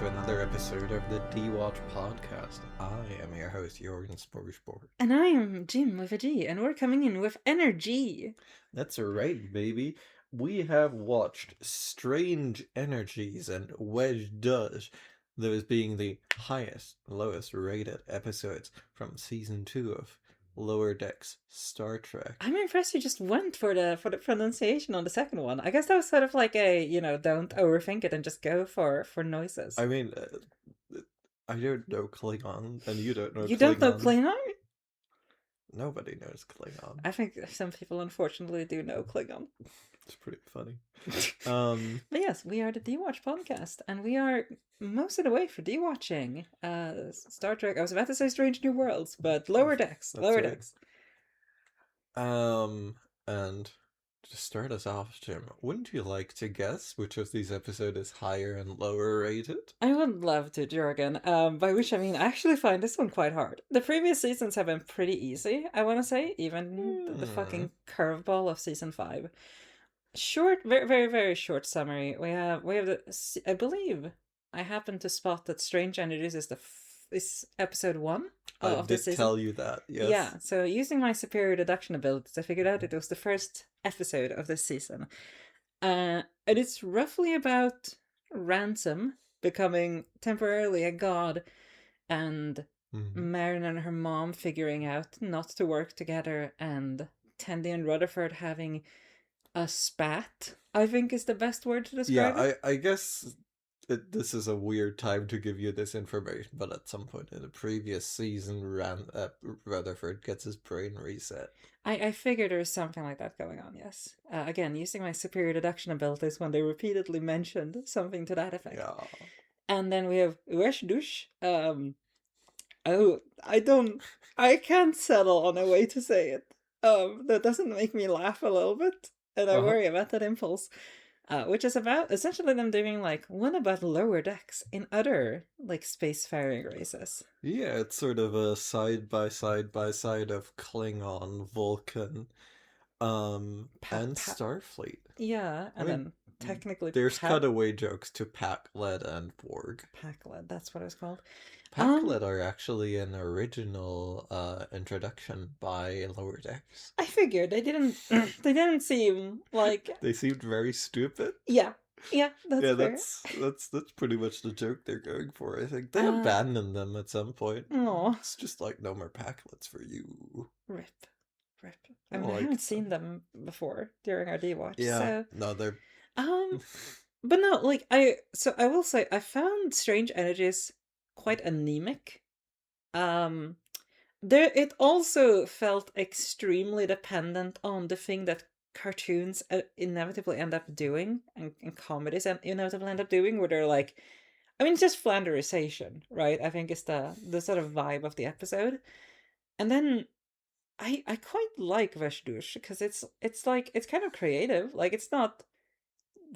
to another episode of the Watch Podcast. I am your host, Jorgen Sporsport. And I am Jim with a G, and we're coming in with energy. That's right, baby. We have watched Strange Energies and Wedge Does, those being the highest, lowest rated episodes from season 2 of Lower Decks Star Trek. I'm impressed you just went for the pronunciation on the second one. I guess that was sort of like a, don't overthink it and just go for noises. I mean, I don't know Klingon, and you don't know You Klingon. don't know Klingon? Nobody knows Klingon. I think some people unfortunately do know Klingon. It's pretty funny. But yes, we are the Dewatch podcast, and we are most of the way for Dewatching Star Trek. I was about to say Strange New Worlds, but Lower Decks. Decks. And to start us off, Jim, wouldn't you like to guess which of these episodes is higher and lower rated? I would love to, Jorgen. By which I mean, I actually find this one quite hard. The previous seasons have been pretty easy, I want to say, even the fucking curveball of season 5. Short, very, very, very short summary. We have the. I believe I happened to spot that Strange Energies is episode 1 of the season. I did tell you that. Yes. Yeah. So using my superior deduction abilities, I figured out it was the first episode of this season, and it's roughly about Ransom becoming temporarily a god, and Marin and her mom figuring out not to work together, and Tandy and Rutherford having a spat, I think is the best word to describe it. I guess this is a weird time to give you this information, but at some point in the previous season, Rutherford gets his brain reset. I figured there was something like that going on, yes. Again, using my superior deduction abilities when they repeatedly mentioned something to that effect. Yeah. And then we have Wesh. I can't settle on a way to say it. That doesn't make me laugh a little bit. And I worry about that impulse. Which is about essentially them doing what about lower decks in other spacefaring races? Yeah, it's sort of a side by side of Klingon, Vulcan, and Starfleet. Yeah, and then technically there's cutaway jokes to Pakled and Borg. Pakled, that's what it's called. Pakled are actually an original introduction by Lower Decks. I figured they didn't seem like they seemed very stupid. Yeah, that's fair. That's pretty much the joke they're going for. I think they abandoned them at some point. No, it's just like no more Pakleds for you. Rip. I mean, I haven't seen them before during our D-Watch. Yeah, so... no, they're but no, I will say I found Strange Energies quite anemic. It also felt extremely dependent on the thing that cartoons inevitably end up doing, and comedies inevitably end up doing, where they're it's just flanderization, right? I think is the sort of vibe of the episode. And then I quite like Veshdush because it's kind of creative. It's not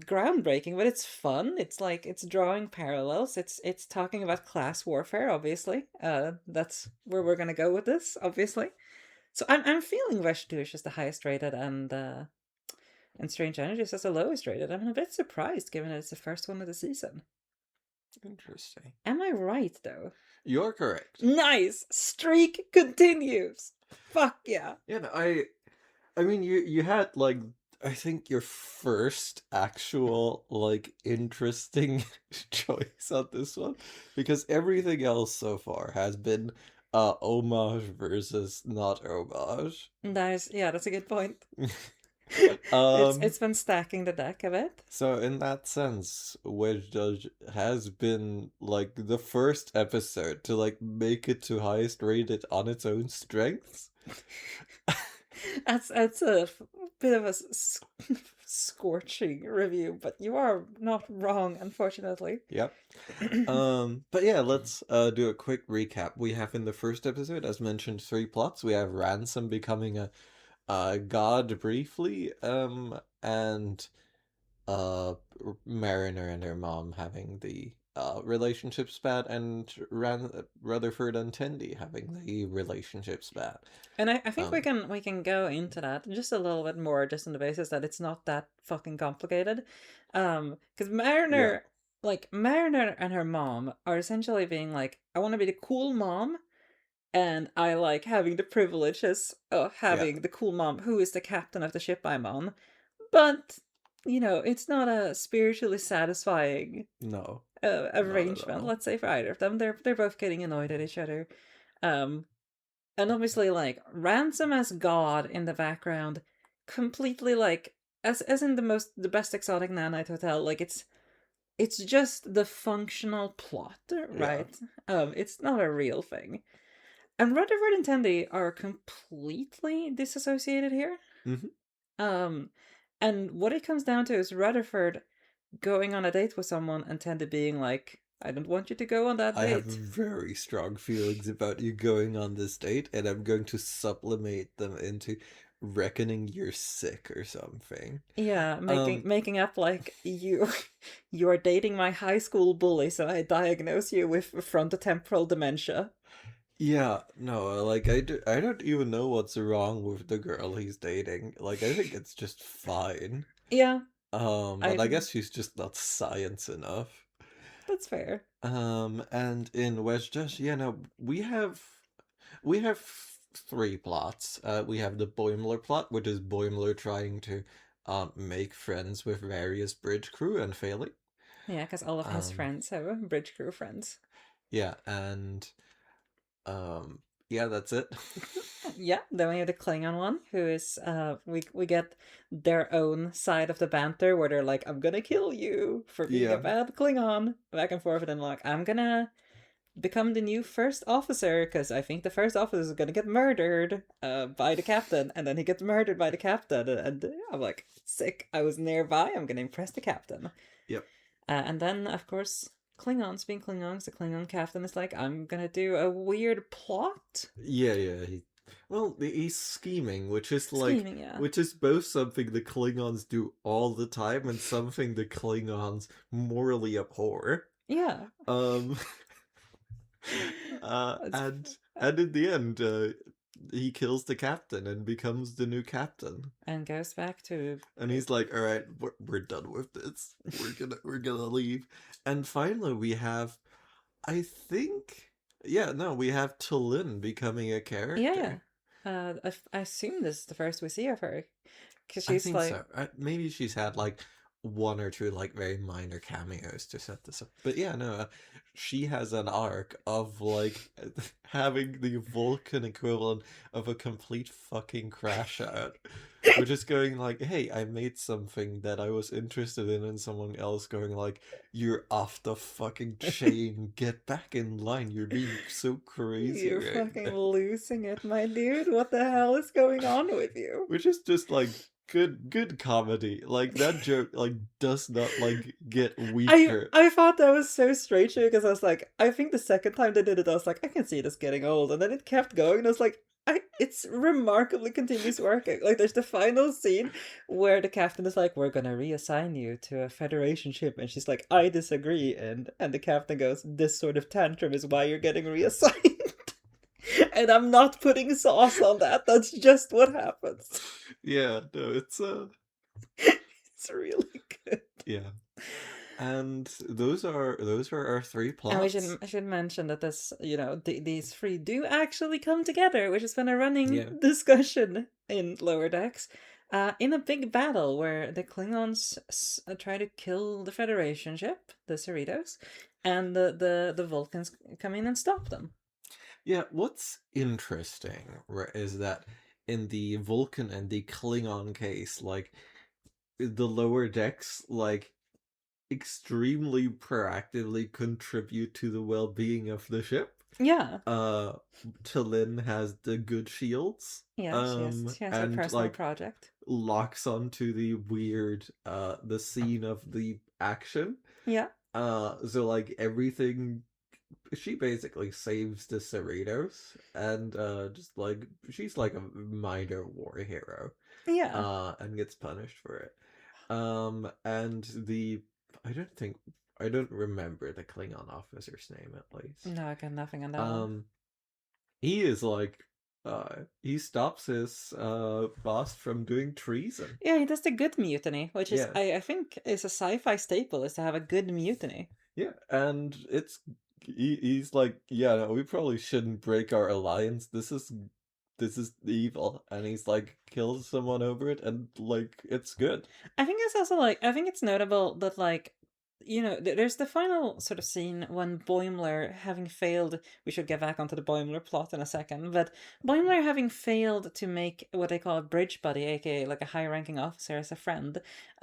groundbreaking, but it's fun. It's drawing parallels. It's talking about class warfare, obviously. That's where we're gonna go with this, obviously. So I'm feeling Veshdush as the highest rated, and Strange Energies as the lowest rated. I'm a bit surprised given it's the first one of the season. Interesting. Am I right though? You're correct. Nice! Streak continues! Fuck yeah. Yeah, no, I mean you had I think your first actual interesting choice on this one, because everything else so far has been homage versus not homage. That's a good point. It's been stacking the deck a bit. So in that sense, Wedge Judge has been the first episode to make it to highest rated on its own strengths. That's a bit of a scorching review, but you are not wrong, unfortunately. Yep. But yeah, let's do a quick recap. We have in the first episode, as mentioned, 3 plots. We have Ransom becoming a god briefly, and Mariner and her mom having the relationship spat, and Rutherford and Tandy having the relationship spat. And I think we can go into that just a little bit more, just on the basis that it's not that fucking complicated. Because Mariner like Mariner and her mom are essentially being like, I want to be the cool mom, and I like having the privileges of Yeah, having the cool mom who is the captain of the ship I'm on. But, it's not a spiritually satisfying no, not at arrangement, all. let's say, for either of them. They're both getting annoyed at each other. Um, and obviously, like, Ransom as God in the background, completely like, as in the best exotic nanite hotel, like it's just the functional plot, Yeah. right? It's not a real thing. And Rutherford and Tandy are completely disassociated here. Hmm. Um, and what it comes down to is Rutherford going on a date with someone and Tandy being like, I don't want you to go on that I have date. very strong feelings about you going on this date, and I'm going to sublimate them into reckoning you're sick or something. Yeah, making Um, making up like you are dating my high school bully, so I diagnose you with frontotemporal dementia. yeah, no, like I don't even know what's wrong with the girl he's dating. Like I think it's just fine. Yeah, But I I guess she's just not science enough. that's fair. And in West Josh, yeah, no, we have three plots. We have the Boimler plot, which is Boimler trying to make friends with various bridge crew and failing. Yeah, because all of his Um, friends have bridge crew friends. yeah, and yeah, that's it. Yeah, then we have the Klingon one, who is we get their own side of the banter where they're like, I'm gonna kill you for being a Yeah, bad Klingon, back and forth, and then like, I'm gonna become the new first officer because I think the first officer is gonna get murdered by the captain, and then he gets murdered by the captain, and I'm like, sick. I was nearby. I'm gonna impress the captain. yep. And then of course Klingons being Klingons, the Klingon captain is like, I'm gonna do a weird plot Yeah, yeah. Well, he's scheming, scheming. Yeah, which is both something the Klingons do all the time and something the Klingons morally abhor. yeah. Um, It's, and in the end, he kills the captain and becomes the new captain. and goes back to And he's like, "All right, we're done with this. We're gonna leave." And finally, we have, I think, yeah, no, we have Tulin becoming a yeah, yeah. character. I assume this is the first we see of her because I she's think like, so. Maybe she's had like one or two like very minor cameos to set this up. But yeah, no, she has an arc of like having the Vulcan equivalent of a complete fucking crash out. We're just going like, hey, I made something that I was interested in, and someone else going like, you're off the fucking chain. Get back in line. You're being so crazy you're right fucking now. losing it, my dude. What the hell is going on with you? Which is just like good comedy. Like that joke like does not like get I weaker. I thought that was so strange because I was like, I think the second time they did it, I was like, I can see this getting old, and then it kept going, and I was like, it's remarkably continuous working. Like, there's the final scene where the captain is like, "We're gonna reassign you to a Federation ship," and she's like, "I disagree," and the captain goes, "This sort of tantrum is why you're getting reassigned." And I'm not putting sauce on that. That's just what happens. Yeah, no, It's really good. yeah. And those are our three And we plots. should mention that this, these three do actually come together, which has been a running Yeah. discussion in Lower Decks, in a big battle where the Klingons try to kill the Federation ship, the Cerritos, and the Vulcans come in and stop them. Yeah, what's interesting, right, is that in the Vulcan and the Klingon case, like the lower decks like extremely proactively contribute to the well-being of the ship. Yeah, uh Tallinn has the good shields, yeah, she has a and personal like project. locks onto the weird the scene of the action. Yeah, So like everything, she basically saves the Cerritos, and just like she's like a minor war hero, yeah. and gets punished for it. And the I don't think I don't remember the Klingon officer's name at least. No, I got nothing on that one. Um, he is like He stops his boss from doing treason. Yeah, he does the good mutiny, which is Yeah. I think is a sci-fi staple, is to have a good mutiny. Yeah, and he's like, yeah, no, we probably shouldn't break our alliance. This is evil, and he's like kills someone over it, and like it's good. I think it's also like, I think it's notable that, like, you know, there's the final sort of scene when Boimler, having failed, we should get back onto the Boimler plot in a second, but Boimler having failed to make what they call a bridge buddy, aka like a high-ranking officer, as a friend,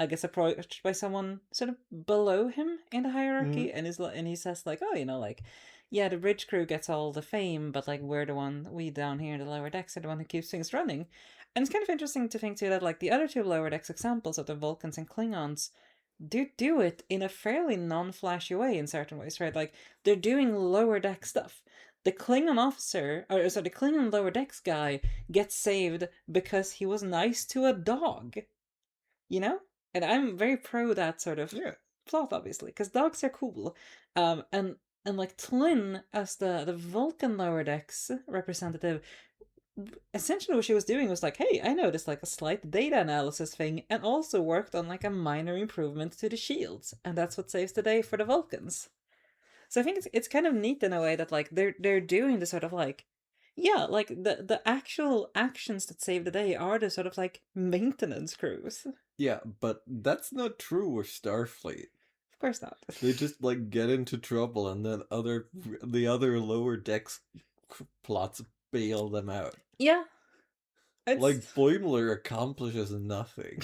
gets approached by someone sort of below him in the hierarchy, and he says like, oh, you know, like, yeah, the bridge crew gets all the fame, but like we down here in the lower decks are the one who keeps things running. And it's kind of interesting to think too that like the other two lower decks examples of the Vulcans and Klingons do it in a fairly non-flashy way in certain ways, right? Like they're doing lower deck stuff. The Klingon officer, or sorry, the Klingon lower decks guy gets saved because he was nice to a dog. You know? And I'm very pro that sort of plot, obviously, because dogs are cool. And like Tlin as the Vulcan lower decks representative, essentially what she was doing was like, hey, I noticed like a slight data analysis thing and also worked on like a minor improvement to the shields, and that's what saves the day for the Vulcans. So I think it's kind of neat in a way that like they're doing the sort of like, yeah, like the actual actions that save the day are the sort of like maintenance crews. Yeah, but that's not true with Starfleet. Of course not. They just like get into trouble, and then the other lower decks plots bail them out. Yeah. Like Boimler accomplishes nothing.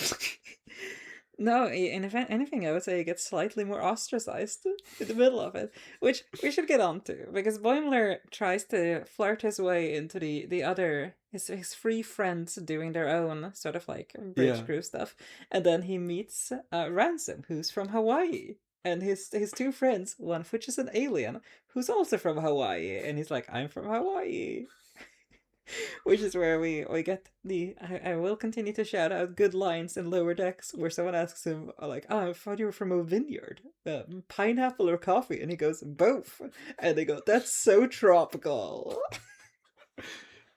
No, and if anything, I would say he gets slightly more ostracized in the middle of it, which we should get on to, because Boimler tries to flirt his way into the other, his free friends doing their own sort of like bridge crew stuff, and then he meets Ransom, who's from Hawaii, and his two friends, one of which is an alien, who's also from Hawaii, and he's like, I'm from Hawaii. Which is where we get the I will continue to shout out good lines in lower decks where someone asks him like, oh, I thought you were from a vineyard, pineapple or coffee, and he goes, both, and they go, that's so tropical.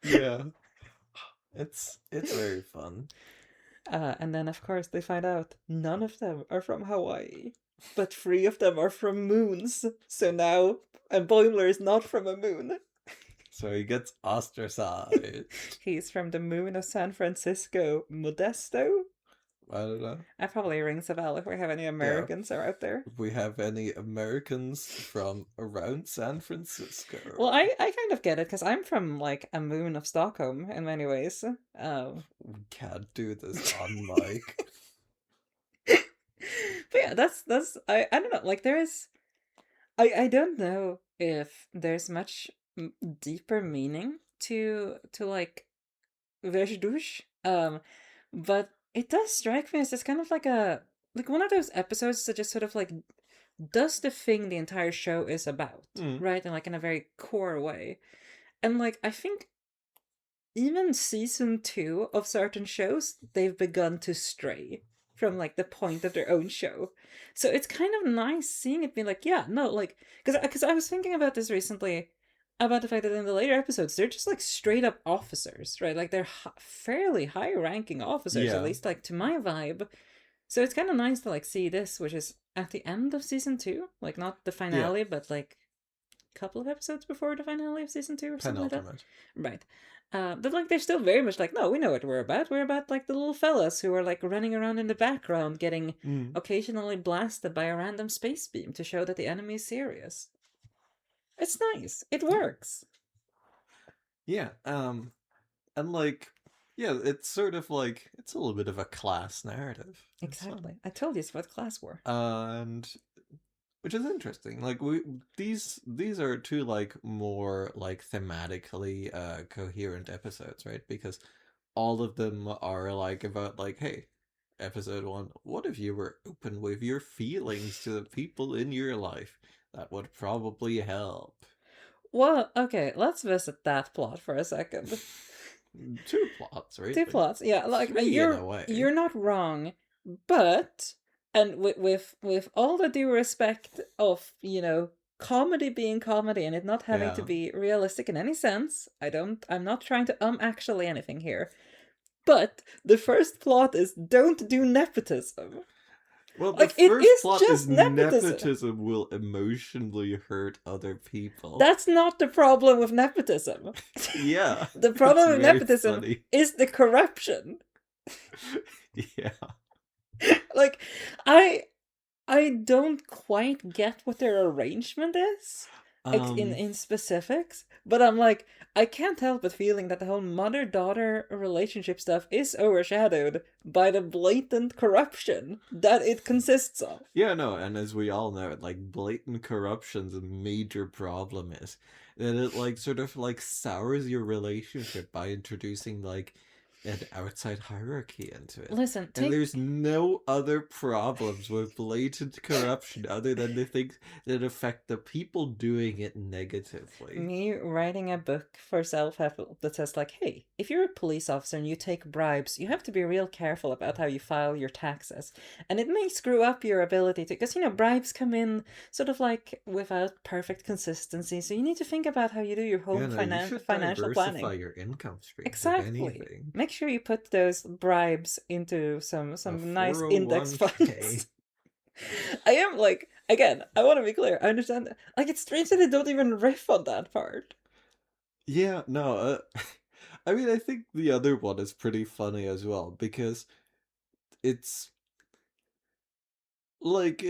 Yeah, it's very fun. And then of course they find out none of them are from Hawaii, but 3 of them are from moons. So now, and Boimler is not from a moon. So he gets ostracized. He's from the moon of San Francisco, Modesto? I don't know. That probably rings a bell if we have any Americans are out there. If we have any Americans from around San Francisco. Well, I kind of get it, because I'm from, like, a moon of Stockholm in many ways. We can't do this on mic. But yeah, that's I don't know, like, there's... I don't know if there's much deeper meaning to like Verjdouche, but it does strike me as this kind of like one of those episodes that just sort of like does the thing the entire show is about, right? And like in a very core way. And like I think even season 2 of certain shows, they've begun to stray from like the point of their own show. So it's kind of nice seeing it be like, yeah, no, like, because I was thinking about this recently, about the fact that in the later episodes they're just like straight up officers, right? Like they're fairly high ranking officers, at least like to my vibe. So it's kind of nice to like see this, which is at the end of season 2, like not the finale, but like a couple of episodes before the finale of season 2 or something like that. Right. But like they're still very much like, no, we know what we're about. We're about like the little fellas who are like running around in the background getting occasionally blasted by a random space beam to show that the enemy is serious. It's nice. It works. Yeah. And like, yeah, it's sort of like, it's a little bit of a class narrative. Exactly. I told you it's about class war. And which is interesting. Like these are 2 like more like thematically coherent episodes, right? Because all of them are like about like, hey, episode 1, what if you were open with your feelings to the people in your life? That would probably help. Well, okay, let's visit that plot for a second. 2 plots, right? 2 plots, yeah. Like you're not wrong, but and with all the due respect of, you know, comedy being comedy and it not having to Yeah. be realistic in any sense. I'm not trying to actually anything here. But the first plot is don't do nepotism. Well, the Like, it first is plot is just nepotism. nepotism will emotionally hurt other people. That's not the problem with nepotism. Yeah. The problem with very nepotism funny. is the corruption. Yeah. Like, I don't quite get what their arrangement is in specifics, but I'm like, I can't help but feeling that the whole mother-daughter relationship stuff is overshadowed by the blatant corruption that it consists of. Yeah, no, and as we all know, like, blatant corruption's a major problem is that it, like, sort of, like, sours your relationship by introducing, like, an outside hierarchy into it. Listen, and there's no other problems with blatant corruption other than the things that affect the people doing it negatively. Me writing a book for self-help that says like, hey, if you're a police officer and you take bribes, you have to be real careful about how you file your taxes. And it may screw up your ability to, because, bribes come in sort of like without perfect consistency. So you need to think about how you do your home financial planning. Diversify your income stream. Exactly. Make sure you put those bribes into some nice index 401k. funds. I am like, again, I want to be clear. I understand that. Like, it's strange that they don't even riff on that part. Yeah, no, I mean, I think the other one is pretty funny as well, because it's like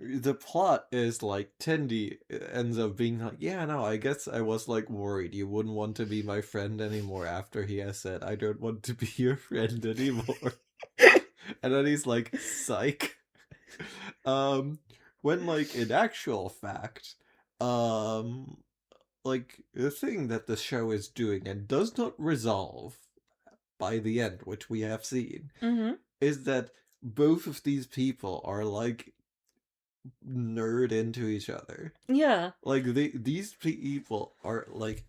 the plot is like Tendi ends up being like, yeah, no, I guess I was like worried you wouldn't want to be my friend anymore after he has said I don't want to be your friend anymore. And then he's like, psych. When like in actual fact, like the thing that the show is doing and does not resolve by the end, which we have seen, is that both of these people are like nerd into each other. Yeah. Like these people are like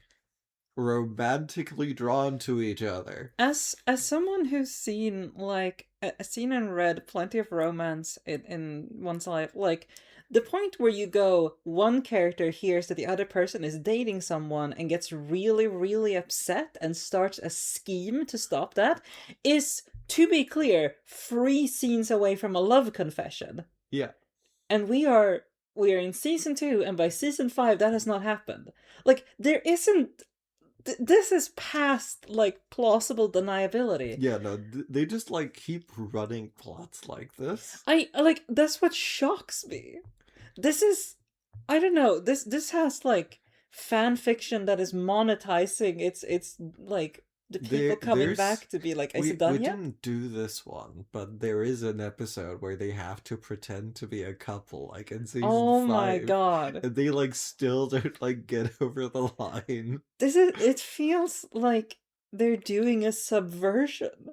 romantically drawn to each other. As someone who's seen seen and read plenty of romance in one's life, like the point where you go, one character hears that the other person is dating someone and gets really, really upset and starts a scheme to stop that is, to be clear, 3 scenes away from a love confession. Yeah. And we are in season 2, and by season 5 that has not happened. Like, there isn't this is past like plausible deniability. Yeah, no, they just like keep running plots like this. That's what shocks me. This is, I don't know, this has like fan fiction that is monetizing its like the people coming back to be like, is it done yet? We didn't do this one, but there is an episode where they have to pretend to be a couple, like in season 5. Oh my god. And they like still don't like get over the line. It feels like they're doing a subversion.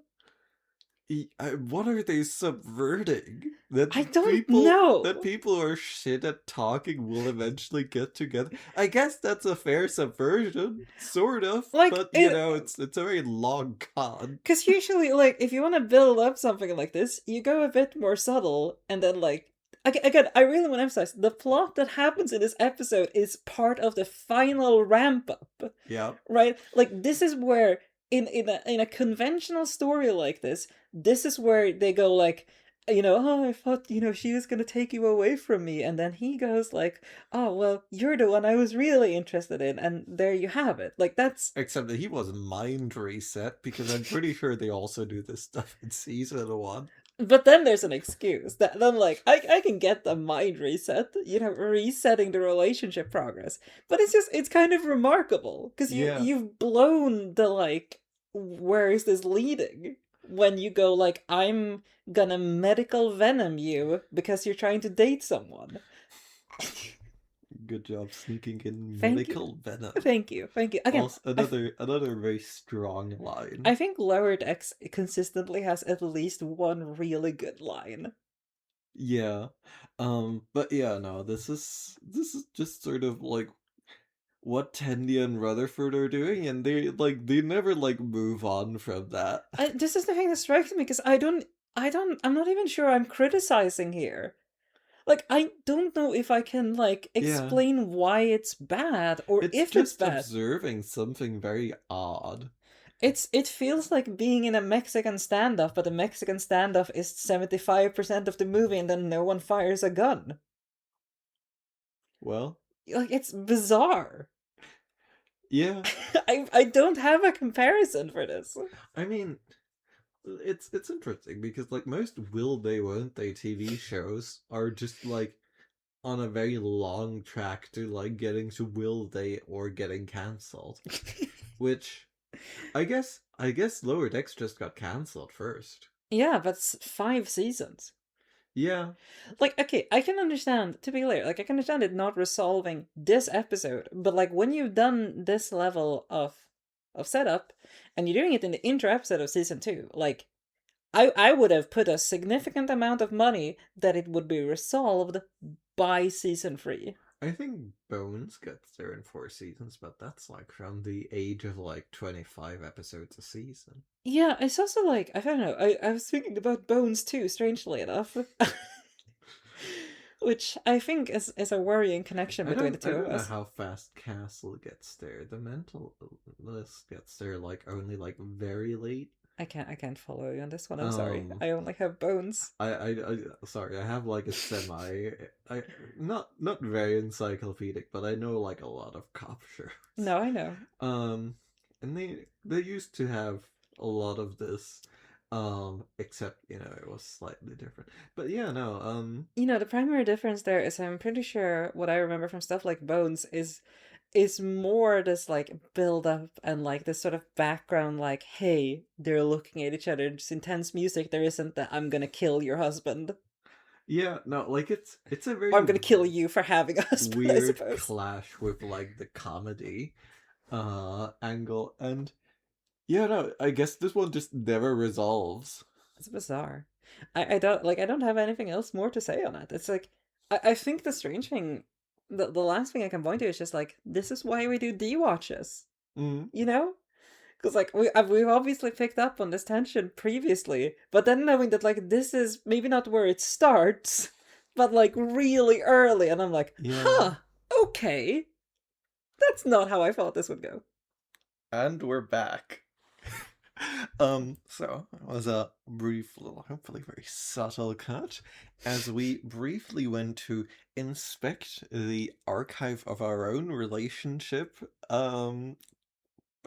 What are they subverting? I don't know. That people who are shit at talking will eventually get together. I guess that's a fair subversion, sort of. Like, but it's a very long con. Because usually, like, if you want to build up something like this, you go a bit more subtle, and then like, again, I really want to emphasize the plot that happens in this episode is part of the final ramp up. Yeah. Right. Like, this is where in a conventional story like this is where they go like, oh, I thought, she was going to take you away from me. And then he goes like, oh, well, you're the one I was really interested in. And there you have it. Like, that's... Except that he was mind reset, because I'm pretty sure they also do this stuff in season 1. But then there's an excuse. Then, like, I can get the mind reset, resetting the relationship progress. But it's kind of remarkable. Because you've blown the, like, where is this leading? When you go like, I'm gonna medical venom you because you're trying to date someone. Good job sneaking in medical venom. Thank you. Again, also, another very strong line. I think Lower Decks consistently has at least one really good line. Yeah. But yeah, no, this is just sort of like what Tendi and Rutherford are doing, and they never like move on from that. This is the thing that strikes me, because I'm not even sure I'm criticizing here. Like, I don't know if I can, like, Yeah. explain why it's bad or It's if it's just bad. observing something very odd. It feels like being in a Mexican standoff, but the Mexican standoff is 75% of the movie and then no one fires a gun. Well, Like, it's bizarre. yeah. I don't have a comparison for this. I mean, it's interesting because like most will they won't they TV shows are just like on a very long track to like getting to will they or getting cancelled. Which I guess Lower Decks just got cancelled first. Yeah, but 5 seasons. Yeah. Like, okay, I can understand, to be clear, like, I can understand it not resolving this episode, but, like, when you've done this level of setup, and you're doing it in the intro episode of season 2, like, I would have put a significant amount of money that it would be resolved by season 3. I think Bones gets there in 4 seasons, but that's like from the age of like 25 episodes a season. Yeah, it's also like, I don't know, I was thinking about Bones too, strangely enough. Which I think is a worrying connection I between don't the I two of don't know us. how fast Castle gets there. The mentalist gets there like only like very late. I can't follow you on this one. I'm sorry. Um I only have bones. I sorry, I have like a semi I not very encyclopedic, but I know like a lot of cop shows. No, I know. Um and they used to have a lot of this. Except, it was slightly different. But yeah, no, The primary difference there is I'm pretty sure what I remember from stuff like Bones is more this like build up and like this sort of background like, hey, they're looking at each other, just intense music. There isn't that I'm gonna kill your husband. yeah, no, like it's a Or very I'm gonna kill you for having a husband, I weird suppose. clash with like the comedy angle, and yeah, no, I guess this one just never resolves. It's bizarre. I don't have anything else more to say on it. It's like I think the strange thing the last thing I can point to is just like this is why we do D-watches. Mm, You know? Because like we've obviously picked up on this tension previously, but then knowing that like this is maybe not where it starts, but like really early, and I'm like, yeah. huh, okay, that's not how I thought this would go. And we're back. So it was a brief little, hopefully very subtle cut as we briefly went to inspect the archive of our own relationship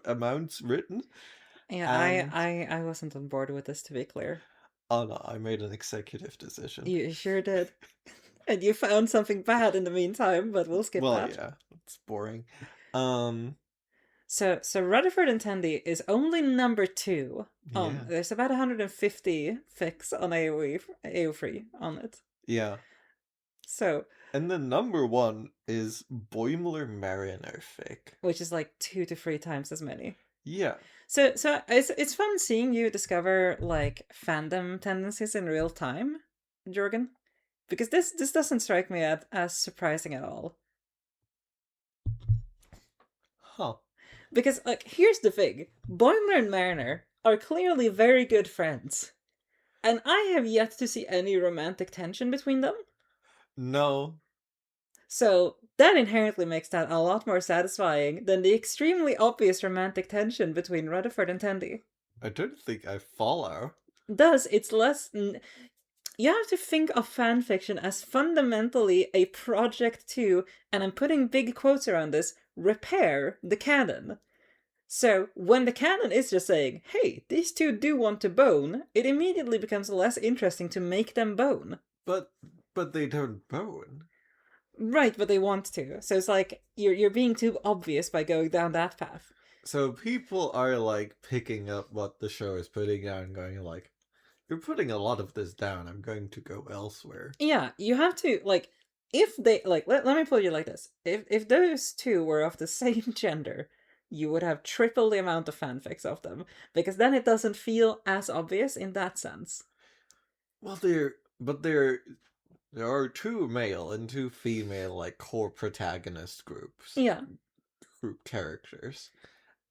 amounts written. Yeah, I And I I wasn't on board with this, to be clear. oh no, I made an executive decision. You sure did. And you found something bad in the meantime, but we'll skip Well, that. yeah, it's boring. Um, So Rutherford and Tandy is only number 2 on. yeah, There's about 150 fics on AO3 on it. yeah. So, And the number one is Boimler Mariner fic. which is like 2 to 3 times as many. Yeah, So it's fun seeing you discover like fandom tendencies in real time, Jorgen, because this doesn't strike me as surprising at all. huh. Because like here's the thing, Boimler and Mariner are clearly very good friends, and I have yet to see any romantic tension between them. No, So that inherently makes that a lot more satisfying than the extremely obvious romantic tension between Rutherford and Tandy. I don't think I follow. Thus, it's less. You have to think of fanfiction as fundamentally a project to, and I'm putting big quotes around this, repair the canon. So, when the canon is just saying, hey, these two do want to bone, it immediately becomes less interesting to make them bone. But they don't bone. Right, but they want to. So it's like, you're being too obvious by going down that path. So people are like picking up what the show is putting down, going like, "You're putting a lot of this down. I'm going to go elsewhere." Yeah, you have to, like, if they, like, let me put it like this. If those two were of the same gender, you would have triple the amount of fanfics of them, because then it doesn't feel as obvious in that sense. Well, there are two male and two female like core protagonist Yeah. group characters,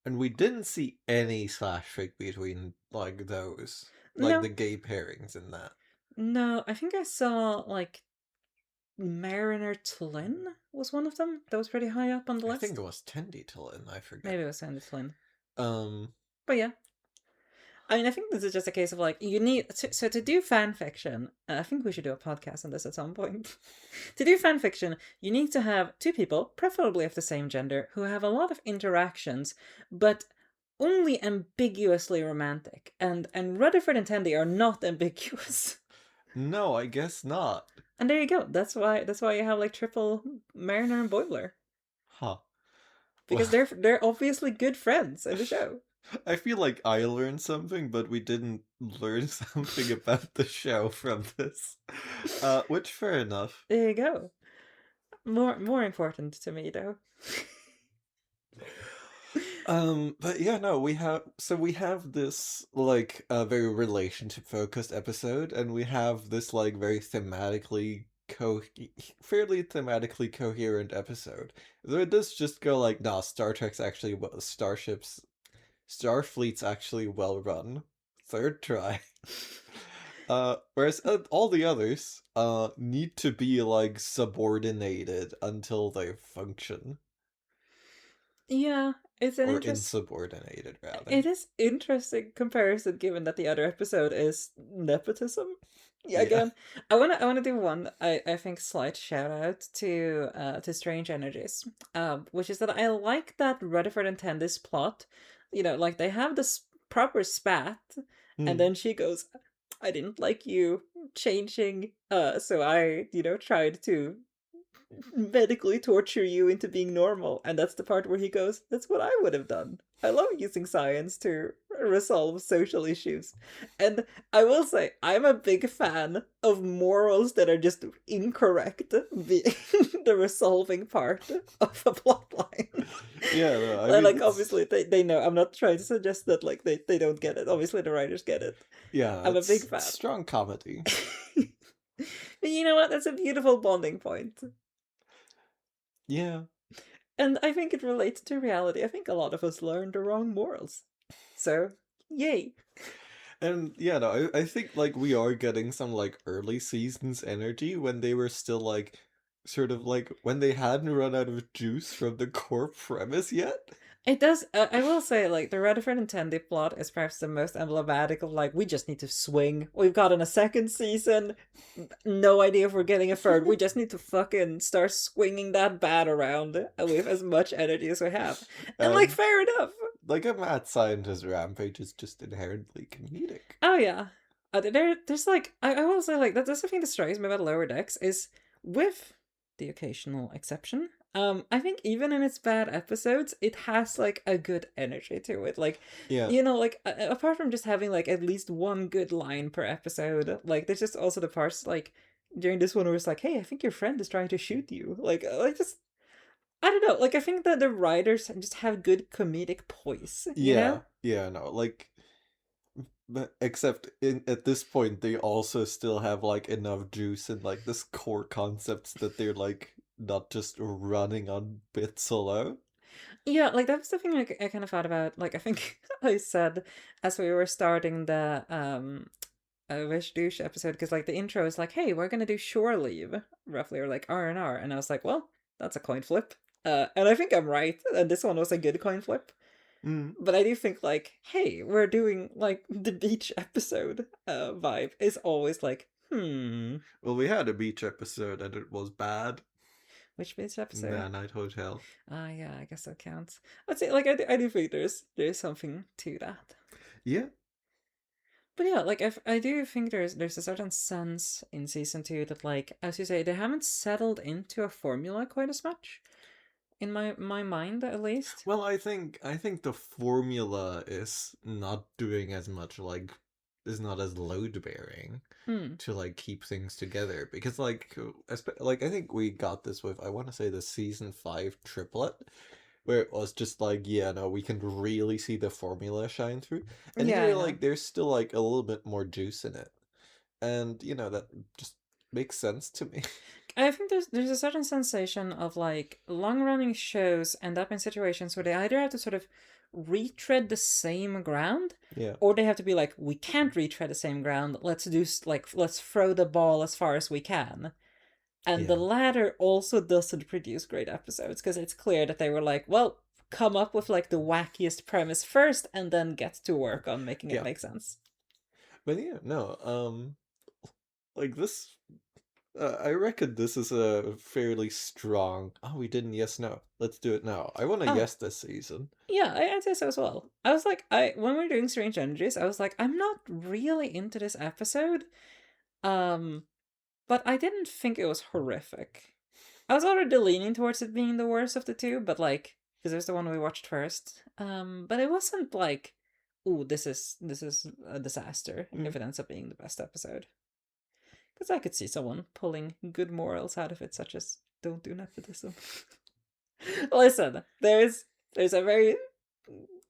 and we didn't see any slash fic between like those, like No, the gay pairings in that. no, I think I saw, like, Mariner Tlin was one of them. That was pretty high up on the I list. think it was Tendi Tillin, I forget. Maybe it was Sandy Tlin. Um, But yeah. I mean, I think this is just a case of like, you need to do fan fiction. I think we should do a podcast on this at some point. To do fan fiction, you need to have two people, preferably of the same gender, who have a lot of interactions, but only ambiguously romantic. And Rutherford and Tandy are not ambiguous. no, I guess not. And there you go. That's why you have like triple Mariner and Boiler. Huh. Because they're obviously good friends in the show. I feel like I learned something, but we didn't learn something about the show from this. Which fair enough. There you go. More important to me though. But yeah, no, we have this like a very relationship focused episode, and we have this like very fairly thematically coherent episode. So it does just go like, nah, Star Trek's actually Starfleet's actually well run. Third try. Whereas all the others need to be like subordinated until they function. Yeah, it's an Or interesting. insubordinated, rather. It is interesting comparison given that the other episode is nepotism. Yeah, Yeah. again, I wanna do one I think slight shout out to Strange Energies, which is that I like that Rutherford and Tandy's plot. You know, like they have this proper spat, and then she goes, "I didn't like you changing, so I tried to medically torture you into being normal." And that's the part where he goes, "That's what I would have done. I love using science to resolve social issues." And I will say, I'm a big fan of morals that are just incorrect being the resolving part of a plotline. Yeah, no, I And, mean, like, obviously, they know. I'm not trying to suggest that, like, they don't get it. Obviously, the writers get it. yeah, I'm a big it's fan. strong comedy. But you know what? That's a beautiful bonding point. Yeah. And I think it relates to reality. I think a lot of us learn the wrong morals. So, yay. And yeah, no, I think like we are getting some like early seasons energy when they were still like sort of like when they hadn't run out of juice from the core premise yet. It does. I will say, like, the Rutherford and Tandy plot is perhaps the most emblematic of, like, we just need to swing. We've gotten a second season. No idea if we're getting a third. We just need to fucking start swinging that bat around with as much energy as we have. And, like, fair enough. Like a mad scientist rampage is just inherently comedic. Oh, yeah. There's, like, I will say, like, that's the thing that strikes me about Lower Decks is, with the occasional exception, I think even in its bad episodes, it has like a good energy to it. Like, Yeah. like apart from just having like at least one good line per episode, like there's just also the parts like during this one where it's like, "Hey, I think your friend is trying to shoot you." Like just I don't know. Like I think that the writers just have good comedic poise. You know? Yeah, no, like, but except at this point they also still have like enough juice and like this core concepts that they're like not just running on bits alone. Yeah, like that was the thing I kind of thought about. Like I think I said as we were starting the Wish Douche episode, because like the intro is like, "Hey, we're gonna do shore leave," roughly, or like R&R, and I was like, "Well, that's a coin flip," and I think I'm right. And this one was a good coin flip. But I do think like, "Hey, we're doing like the beach episode," vibe is always like, Well, we had a beach episode and it was bad. Which beach episode? Nah, Night Hotel. Yeah, I guess that counts. I'd say like I do think there's something to that. Yeah. But yeah, like I do think there's a certain sense in season 2 that, like, as you say, they haven't settled into a formula quite as much, in my mind at least. Well, I think the formula is not doing as much, like, is not as load bearing to like keep things together, because like I think we got this with, I want to say, the season 5 triplet, where it was just like, yeah, no, we can really see the formula shine through, and Yeah, I here know. like there's still like a little bit more juice in it, and you know that just makes sense to me. I think there's a certain sensation of like long running shows end up in situations where they either have to sort of retread the same ground, Yeah. or they have to be like, "We can't retread the same ground. Let's do let's throw the ball as far as we can." And the Yeah. latter also doesn't produce great episodes because it's clear that they were like, well, come up with like the wackiest premise first and then get to work on making it Yeah. make sense. But yeah, no, like this, I reckon this is a fairly strong. Oh, we didn't yes no. Let's do it now. I want to Oh, yes this season. yeah, I'd say so as well. I was like, I when we were doing Strange Energies, I was like, I'm not really into this episode. Um, but I didn't think it was horrific. I was already leaning towards it being the worst of the two, but like, because it was the one we watched first. But it wasn't like, ooh, this is a disaster Mm, if it ends up being the best episode. Because I could see someone pulling good morals out of it, such as don't do nepotism. Listen, there's a very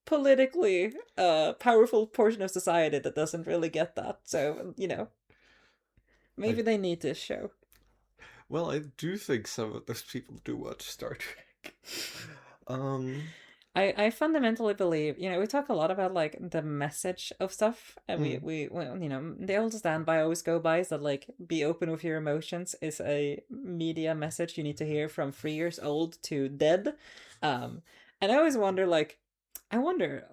politically powerful portion of society that doesn't really get that. So, I maybe they need this show. well, I do think some of those people do watch Star Trek. Um, I fundamentally believe, we talk a lot about like the message of stuff, and we, mm, we the old standby I always go by is that like be open with your emotions is a media message you need to hear from 3 years old to dead. And I always wonder like, I wonder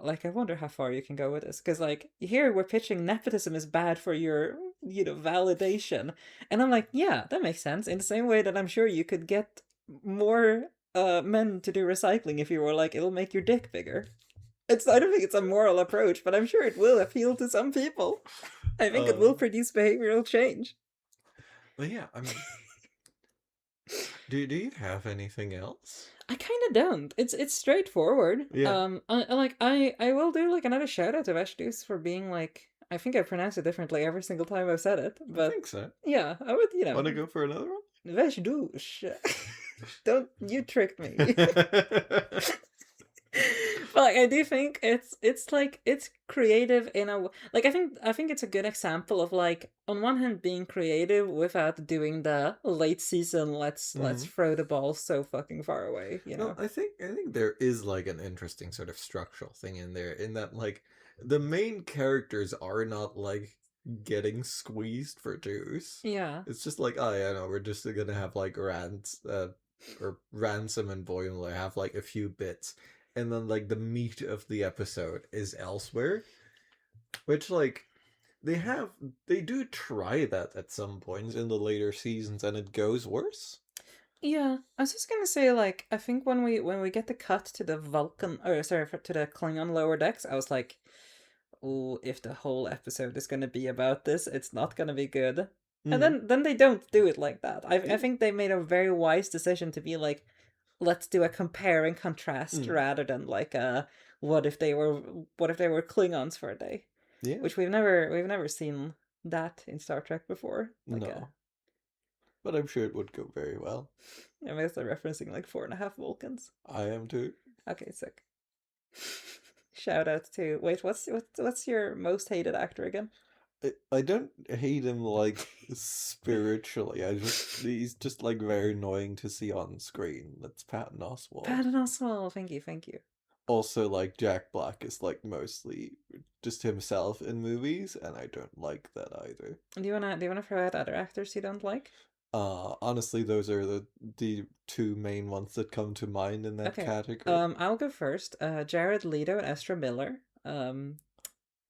how far you can go with this because like here we're pitching nepotism is bad for your validation, and I'm like, yeah, that makes sense in the same way that I'm sure you could get more men to do recycling if you were like, it'll make your dick bigger. I don't think it's a moral approach, but I'm sure it will appeal to some people. I think it uh, will produce behavioral change. but yeah, I mean, do you have anything else? I kind of don't. It's straightforward. Yeah, I will do like another shout out to Veshdus for being like, I think I pronounce it differently every single time I've said it, I but think so. yeah, I would Want to go for another Veshdus. Don't you tricked me. one? But like, I do think it's like it's creative in a like I think it's a good example of like on one hand being creative without doing the late season let's Mhm. throw the ball so fucking far away, Well, I think there is like an interesting sort of structural thing in there, in that like the main characters are not like getting squeezed for juice. Yeah. It's just like, oh yeah, no, we're just gonna have like or Ransom and Boyle have like a few bits, and then like the meat of the episode is elsewhere, which like they do try that at some points in the later seasons, and it goes worse. Yeah, I was just gonna say like I think when we get the cut to the Vulcan or sorry to the Klingon lower decks, I was like, oh, if the whole episode is gonna be about this, it's not gonna be good. And Mm, then they don't do it like that. I yeah. think they made a very wise decision to be like, let's do a compare and contrast Mm, rather than like a what if they were Klingons for a day, yeah. which we've never seen that in Star Trek before. Like No, but I'm sure it would go very well. I guess they're referencing like 4.5 Vulcans. I am too. Okay, sick. Shout out to wait, what's your most hated actor again? I don't hate him like spiritually. He's just like very annoying to see on screen. That's Patton Oswalt. Patton Oswalt. Thank you, thank you. Also, like Jack Black is like mostly just himself in movies, and I don't like that either. Do you wanna throw out other actors you don't like? Honestly, those are the two main ones that come to mind in that Okay. category. I'll go first. Jared Leto and Ezra Miller.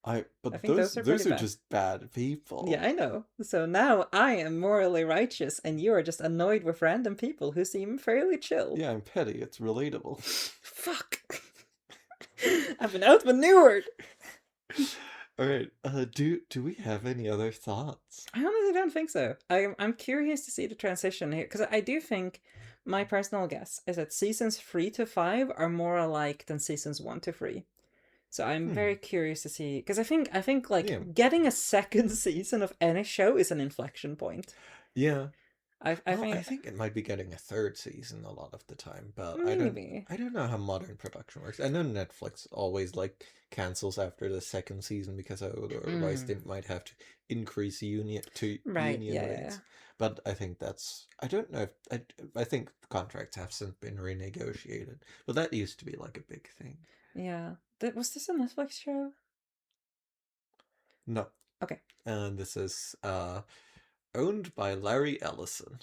I But think those are pretty those are bad. just bad people. Yeah, I know. So now I am morally righteous, and you are just annoyed with random people who seem fairly chill. Yeah, I'm petty. It's relatable. Fuck. I've been outmaneuvered. All right. Do we have any other thoughts? I honestly don't think so. I'm curious to see the transition here because I do think my personal guess is that seasons 3 to 5 are more alike than seasons 1 to 3. So I'm Hmm. very curious to see because I think Yeah. like getting a second season of any show is an inflection point. Yeah. I Well, I think think it might be getting a third season a lot of the time, but maybe. I don't know how modern production works. I know Netflix always like cancels after the second season because otherwise they Mm, might have to increase right. union Yeah, yeah, yeah. rates. But I think that's I don't know if I think contracts have since been renegotiated, but that used to be like a big thing. Yeah. Was this a Netflix show? No, Okay. and this is owned by Larry Ellison.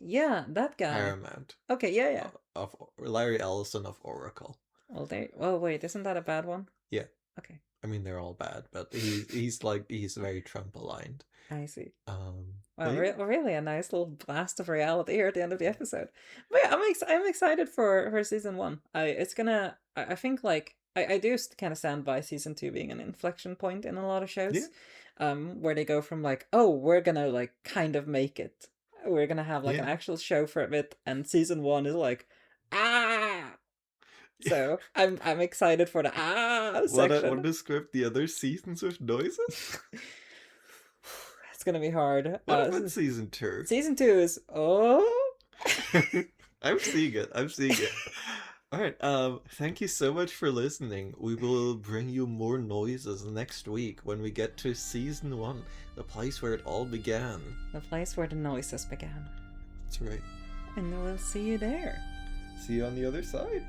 Yeah, that guy. Paramount. Okay, yeah. Of Larry Ellison of Oracle. Well, there. Oh wait, isn't that a bad one? Yeah. Okay, I mean, they're all bad, but he's very Trump aligned. I see. But Well, yeah. really a nice little blast of reality here at the end of the episode. But yeah, I'm excited for season 1. I think like I do kind of stand by season 2 being an inflection point in a lot of shows, where they go from like, oh, we're gonna like kind of make it, we're gonna have like an actual show for a bit, and season 1 is like, ah. So I'm excited for the section. Want to script the other seasons with noises? It's gonna be hard. What about season 2? Season 2 is I'm seeing it. All right. Thank you so much for listening. We will bring you more noises next week when we get to season 1, the place where it all began. The place where the noises began. That's right. And we'll see you there. See you on the other side.